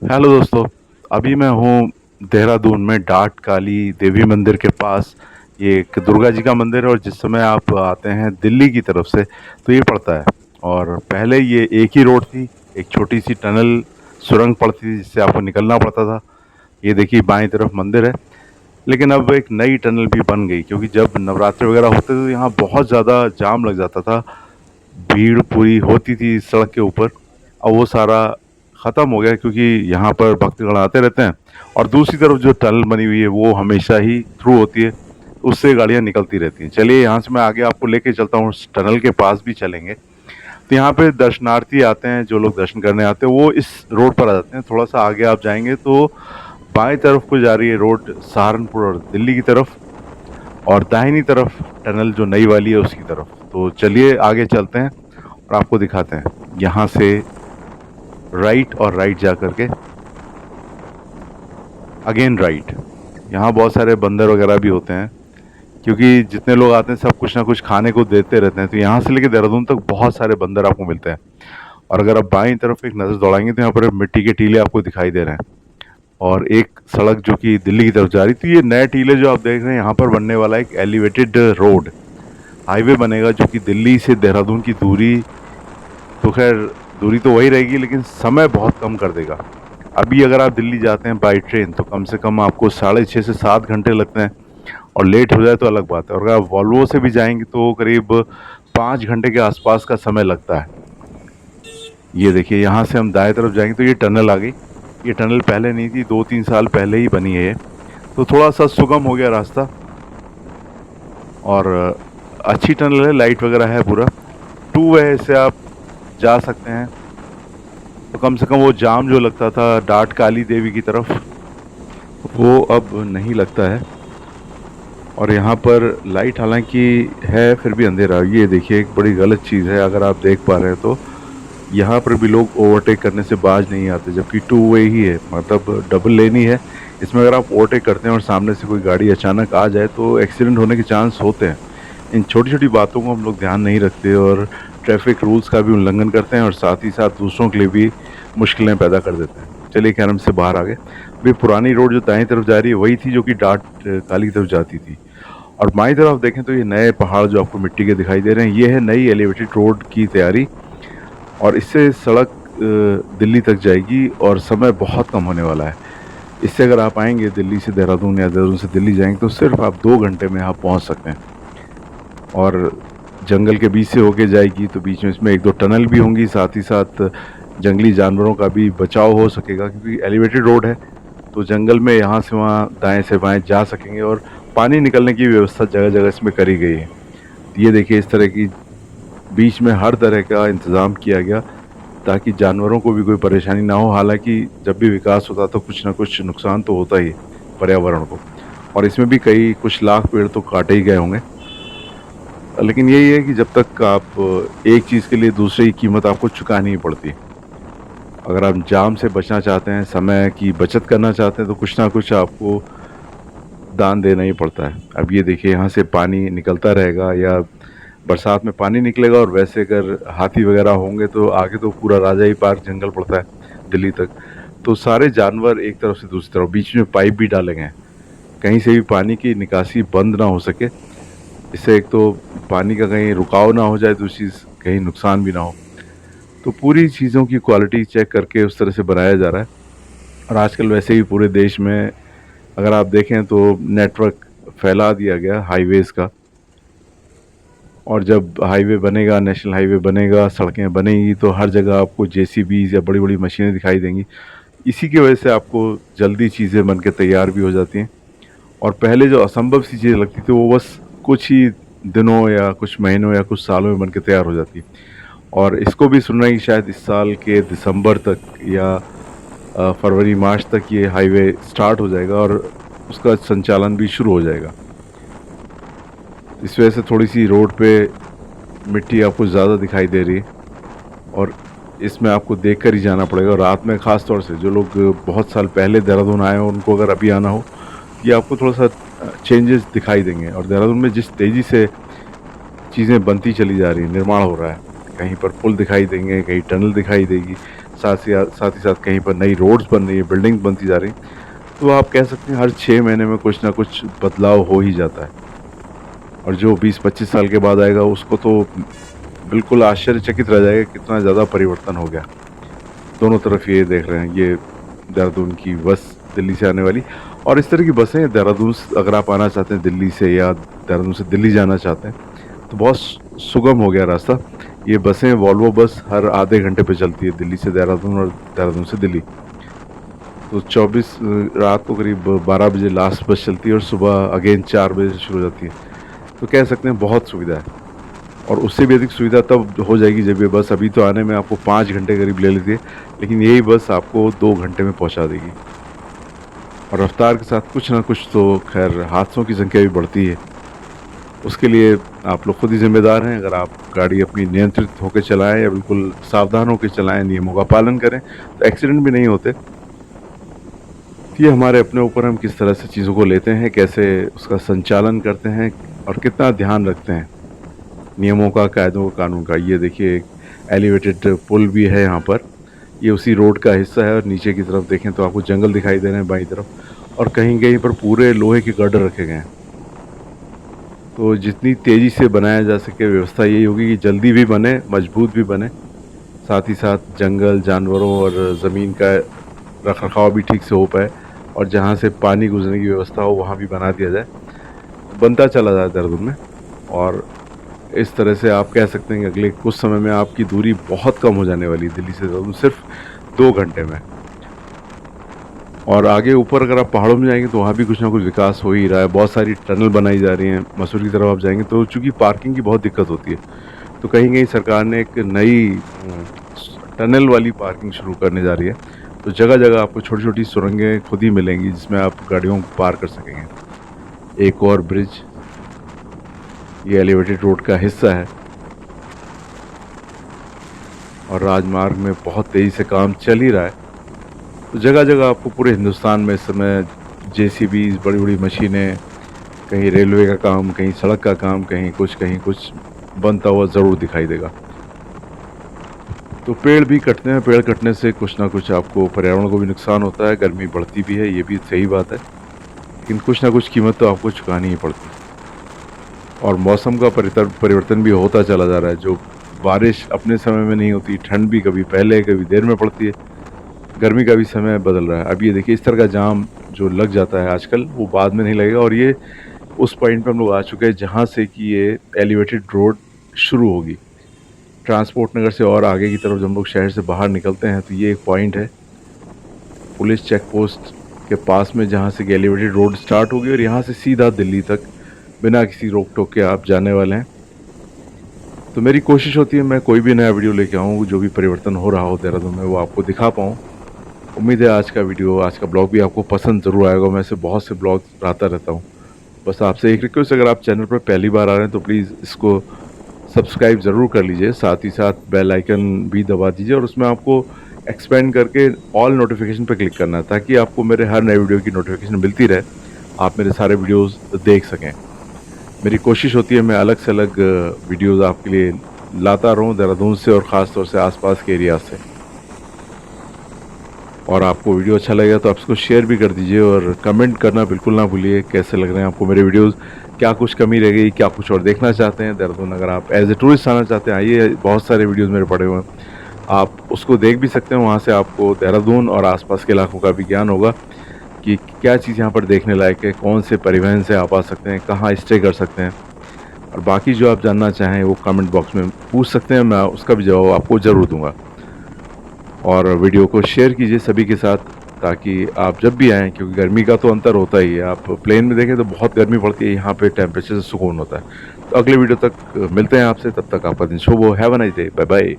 Hello दोस्तों। अभी मैं हूँ देहरादून में डाट काली देवी मंदिर के पास। ये एक दुर्गा जी का मंदिर है और जिस समय आप आते हैं दिल्ली की तरफ से तो ये पड़ता है। और पहले ये एक ही रोड थी, एक छोटी सी टनल सुरंग पड़ती थी जिससे आपको निकलना पड़ता था। ये देखिए बाएं तरफ मंदिर है। लेकिन अब एक नई टनल भी बन गई क्योंकि जब नवरात्र वगैरह होते थे तो यहाँ बहुत ज़्यादा जाम लग जाता था। भीड़ पूरी होती थी इस सड़क के ऊपर। अब वो सारा ख़त्म हो गया क्योंकि यहाँ पर भक्तगण आते रहते हैं। और दूसरी तरफ जो टनल बनी हुई है वो हमेशा ही थ्रू होती है, उससे गाड़ियाँ निकलती रहती हैं। चलिए यहाँ से मैं आगे आपको लेके चलता हूँ, उस टनल के पास भी चलेंगे। तो यहाँ पे दर्शनार्थी आते हैं, जो लोग दर्शन करने आते हैं वो इस रोड पर आ जाते हैं। थोड़ा सा आगे आप जाएंगे तो बाएं तरफ को जा रही है रोड सहारनपुर और दिल्ली की तरफ, और दाहिनी तरफ टनल जो नई वाली है उसकी तरफ। तो चलिए आगे चलते हैं और आपको दिखाते हैं। यहाँ से राइट और राइट जा करके अगेन राइट। यहाँ बहुत सारे बंदर वगैरह भी होते हैं क्योंकि जितने लोग आते हैं सब कुछ ना कुछ खाने को देते रहते हैं। तो यहाँ से लेकर देहरादून तक बहुत सारे बंदर आपको मिलते हैं। और अगर आप बाईं तरफ एक नज़र दौड़ाएंगे तो यहाँ पर मिट्टी के टीले आपको दिखाई दे रहे हैं। और एक सड़क जो कि दिल्ली की तरफ जा रही थी, ये नए टीले जो आप देख रहे हैं यहाँ पर बनने वाला एक एलिवेटेड रोड हाईवे बनेगा जो कि दिल्ली से देहरादून की दूरी, तो खैर दूरी तो वही रहेगी लेकिन समय बहुत कम कर देगा। अभी अगर आप दिल्ली जाते हैं बाई ट्रेन तो कम से कम आपको 6.5 से 7 घंटे लगते हैं, और लेट हो जाए तो अलग बात है। और अगर आप वॉल्वो से भी जाएंगे तो करीब 5 घंटे के आसपास का समय लगता है। ये देखिए यहाँ से हम दाएं तरफ जाएंगे तो ये टनल आ गई। ये टनल पहले नहीं थी, 2-3 साल पहले ही बनी है ये। तो थोड़ा सा सुगम हो गया रास्ता, और अच्छी टनल है, लाइट वगैरह है पूरा। टू वे से आप जा सकते हैं। तो कम से कम वो जाम जो लगता था डाट काली देवी की तरफ वो अब नहीं लगता है। और यहाँ पर लाइट हालांकि है फिर भी अंधेरा। ये देखिए एक बड़ी गलत चीज़ है, अगर आप देख पा रहे हैं तो यहाँ पर भी लोग ओवरटेक करने से बाज नहीं आते, जबकि टू वे ही है, मतलब डबल लेन ही है। इसमें अगर आप ओवरटेक करते हैं और सामने से कोई गाड़ी अचानक आ जाए तो एक्सीडेंट होने के चांस होते हैं। इन छोटी छोटी बातों को हम लोग ध्यान नहीं रखते और ट्रैफिक रूल्स का भी उल्लंघन करते हैं और साथ ही साथ दूसरों के लिए भी मुश्किलें पैदा कर देते हैं। चलिए खैर हम से बाहर आ गए। अभी पुरानी रोड जो दाएं तरफ जा रही है वही थी जो कि डाट काली की तरफ जाती थी। और बाईं तरफ देखें तो ये नए पहाड़ जो आपको मिट्टी के दिखाई दे रहे हैं, ये है नई एलिवेटेड रोड की तैयारी। और इससे सड़क दिल्ली तक जाएगी और समय बहुत कम होने वाला है। इससे अगर आप आएंगे दिल्ली से देहरादून या देहरादून से दिल्ली जाएंगे तो सिर्फ आप 2 घंटे में आप पहुंच सकते हैं। और जंगल के बीच से होके जाएगी तो बीच में इसमें एक दो टनल भी होंगी, साथ ही साथ जंगली जानवरों का भी बचाव हो सकेगा क्योंकि एलिवेटेड रोड है। तो जंगल में यहाँ से वहाँ दाएं से बाएं जा सकेंगे और पानी निकलने की व्यवस्था जगह जगह इसमें करी गई है। ये देखिए इस तरह की बीच में हर तरह का इंतज़ाम किया गया ताकि जानवरों को भी कोई परेशानी ना हो। हालांकि जब भी विकास होता तो कुछ ना कुछ नुकसान तो होता ही है पर्यावरण को। और इसमें भी कई कुछ लाख पेड़ तो काटे ही गए होंगे। लेकिन यही है कि जब तक आप एक चीज़ के लिए दूसरे की कीमत आपको चुकानी ही पड़ती। अगर आप जाम से बचना चाहते हैं, समय की बचत करना चाहते हैं तो कुछ ना कुछ आपको दान देना ही पड़ता है। अब ये देखिए यहाँ से पानी निकलता रहेगा, या बरसात में पानी निकलेगा। और वैसे अगर हाथी वगैरह होंगे तो आगे तो पूरा राजा ही पार्क जंगल पड़ता है दिल्ली तक। तो सारे जानवर एक तरफ से दूसरी तरफ, बीच में पाइप भी डाले गए हैं कहीं से भी पानी की निकासी बंद ना हो सके। इससे एक तो पानी का कहीं रुकाव ना हो जाए, दूसरी चीज़ कहीं नुकसान भी ना हो। तो पूरी चीज़ों की क्वालिटी चेक करके उस तरह से बनाया जा रहा है। और आजकल वैसे भी पूरे देश में अगर आप देखें तो नेटवर्क फैला दिया गया हाईवेज़ का। और जब हाईवे बनेगा, नेशनल हाईवे बनेगा, सड़कें बनेंगी तो हर जगह आपको जेसीबीज़ या बड़ी बड़ी मशीनें दिखाई देंगी। इसी की वजह से आपको जल्दी चीज़ें बन के तैयार भी हो जाती हैं। और पहले जो असंभव सी चीज़ें लगती थी वो बस कुछ ही दिनों या कुछ महीनों या कुछ सालों में बन के तैयार हो जाती। और इसको भी सुन रहे हैं कि शायद इस साल के दिसंबर तक या फरवरी मार्च तक ये हाईवे स्टार्ट हो जाएगा और उसका संचालन भी शुरू हो जाएगा। इस वजह से थोड़ी सी रोड पे मिट्टी आपको ज़्यादा दिखाई दे रही है, और इसमें आपको देख कर ही जाना पड़ेगा। रात में ख़ास तौर से जो लोग बहुत साल पहले देहरादून आए हो उनको अगर अभी आना हो, ये आपको थोड़ा सा चेंजेस दिखाई देंगे। और देहरादून में जिस तेज़ी से चीज़ें बनती चली जा रही हैं, निर्माण हो रहा है, कहीं पर पुल दिखाई देंगे, कहीं टनल दिखाई देगी, साथ ही साथ कहीं पर नई रोड्स बन रही है, बिल्डिंग्स बनती जा रही हैं, तो आप कह सकते हैं हर 6 महीने में कुछ ना कुछ बदलाव हो ही जाता है। और जो 20-25 साल के बाद आएगा उसको तो बिल्कुल आश्चर्यचकित रह जाएगा कितना ज़्यादा परिवर्तन हो गया। दोनों तरफ ये देख रहे हैं, ये देहरादून की बस दिल्ली से आने वाली, और इस तरह की बसें देहरादून अगर आप आना चाहते हैं दिल्ली से या देहरादून से दिल्ली जाना चाहते हैं तो बहुत सुगम हो गया रास्ता। ये बसें वॉल्वो बस हर आधे घंटे पे चलती है, दिल्ली से देहरादून और देहरादून से दिल्ली। तो 24 रात को करीब 12 बजे लास्ट बस चलती है और सुबह अगेन 4 बजे से शुरू हो जाती है। तो कह सकते हैं बहुत सुविधा है, और उससे भी अधिक सुविधा तब हो जाएगी जब ये बस, अभी तो आने में आपको 5 घंटे करीब ले लेती है, लेकिन यही बस आपको 2 घंटे में पहुंचा देगी। और रफ्तार के साथ कुछ ना कुछ तो खैर हादसों की संख्या भी बढ़ती है, उसके लिए आप लोग खुद ही जिम्मेदार हैं। अगर आप गाड़ी अपनी नियंत्रित होकर चलाएं या बिल्कुल सावधान होकर चलाएं, नियमों का पालन करें, तो एक्सीडेंट भी नहीं होते। ये हमारे अपने ऊपर, हम किस तरह से चीज़ों को लेते हैं, कैसे उसका संचालन करते हैं और कितना ध्यान रखते हैं नियमों का, कायदों का, कानून का। ये देखिए एक एलिवेटेड पुल भी है यहाँ पर, ये उसी रोड का हिस्सा है, और नीचे की तरफ देखें तो आपको जंगल दिखाई दे रहे हैं बाईं तरफ, और कहीं कहीं पर पूरे लोहे के गर्डर रखे गए हैं। तो जितनी तेज़ी से बनाया जा सके व्यवस्था यही होगी कि जल्दी भी बने, मजबूत भी बने, साथ ही साथ जंगल, जानवरों और ज़मीन का रख रखाव भी ठीक से हो पाए, और जहाँ से पानी गुजरने की व्यवस्था हो वहाँ भी बना दिया जाए, बनता चला जाए देहरादून में। और इस तरह से आप कह सकते हैं कि अगले कुछ समय में आपकी दूरी बहुत कम हो जाने वाली है दिल्ली से देहरादून, सिर्फ 2 घंटे में। और आगे ऊपर अगर आप पहाड़ों में जाएंगे तो वहाँ भी कुछ ना कुछ विकास हो ही रहा है, बहुत सारी टनल बनाई जा रही हैं। मसूरी की तरफ आप जाएंगे तो चूँकि पार्किंग की बहुत दिक्कत होती है, तो कहीं कहीं सरकार ने एक नई टनल वाली पार्किंग शुरू करने जा रही है। तो जगह जगह आपको छोटी छोटी सुरंगें खुद ही मिलेंगी जिसमें आप गाड़ियों को पार कर सकेंगे। एक और ब्रिज, ये एलिवेटेड रोड का हिस्सा है, और राजमार्ग में बहुत तेज़ी से काम चल ही रहा है। तो जगह जगह आपको पूरे हिंदुस्तान में इस समय जेसीबीज, बड़ी बड़ी मशीनें, कहीं रेलवे का काम, कहीं सड़क का काम, कहीं कुछ बनता हुआ ज़रूर दिखाई देगा। तो पेड़ भी कटते हैं, पेड़ कटने से कुछ ना कुछ आपको पर्यावरण को भी नुकसान होता है, गर्मी बढ़ती भी है, ये भी सही बात है, लेकिन कुछ ना कुछ कीमत तो आपको चुकानी ही पड़ती है। और मौसम का परिवर्तन भी होता चला जा रहा है, जो बारिश अपने समय में नहीं होती, ठंड भी कभी पहले कभी देर में पड़ती है, गर्मी का भी समय बदल रहा है। अब ये देखिए इस तरह का जाम जो लग जाता है आजकल, वो बाद में नहीं लगेगा। और ये उस पॉइंट पर हम लोग आ चुके हैं जहाँ से कि ये एलिवेटेड रोड शुरू होगी ट्रांसपोर्ट नगर से, और आगे की तरफ जब हम लोग शहर से बाहर निकलते हैं तो ये एक पॉइंट है पुलिस चेक पोस्ट के पास में, जहाँ से एलिवेटेड रोड स्टार्ट होगी, और यहाँ से सीधा दिल्ली तक बिना किसी रोक टोक के आप जाने वाले हैं। तो मेरी कोशिश होती है मैं कोई भी नया वीडियो लेके आऊँ, जो भी परिवर्तन हो रहा हो देहरादून में वो आपको दिखा पाऊँ। उम्मीद है आज का वीडियो, आज का ब्लॉग भी आपको पसंद ज़रूर आएगा। मैं ऐसे बहुत से ब्लॉग लाता रहता हूँ। बस आपसे एक रिक्वेस्ट, अगर आप चैनल पर पहली बार आ रहे हैं तो प्लीज़ इसको सब्सक्राइब ज़रूर कर लीजिए, साथ ही साथ बेल आइकन भी दबा दीजिए, और उसमें आपको एक्सपेंड करके ऑल नोटिफिकेशन पर क्लिक करना है, ताकि आपको मेरे हर नए वीडियो की नोटिफिकेशन मिलती रहे, आप मेरे सारे वीडियोज़ देख सकें। मेरी कोशिश होती है मैं अलग से अलग वीडियोज़ आपके लिए लाता रहूँ देहरादून से, और ख़ास तौर से आसपास के एरिया से। और आपको वीडियो अच्छा लगेगा तो आप इसको शेयर भी कर दीजिए, और कमेंट करना बिल्कुल ना भूलिए कैसे लग रहे हैं आपको मेरे वीडियोस, क्या कुछ कमी रह गई, क्या कुछ और देखना चाहते हैं देहरादून। अगर आप एज ए टूरिस्ट आना चाहते हैं, आइए, बहुत सारे वीडियोस मेरे पड़े हुए हैं, आप उसको देख भी सकते हैं। वहाँ से आपको देहरादून और आसपास के इलाकों का भी ज्ञान होगा कि क्या चीज़ यहाँ पर देखने लायक है, कौन से परिवहन से आप आ सकते हैं, कहाँ स्टे कर सकते हैं, और बाकी जो आप जानना चाहें वो कमेंट बॉक्स में पूछ सकते हैं, मैं उसका भी जवाब आपको ज़रूर दूँगा। और वीडियो को शेयर कीजिए सभी के साथ, ताकि आप जब भी आएँ, क्योंकि गर्मी का तो अंतर होता ही है, आप प्लेन में देखें तो बहुत गर्मी पड़ती है, यहाँ पे टेम्परेचर से सुकून होता है। तो अगले वीडियो तक मिलते हैं आपसे, तब तक आपका दिन शुभ हो। Have a nice day, bye bye.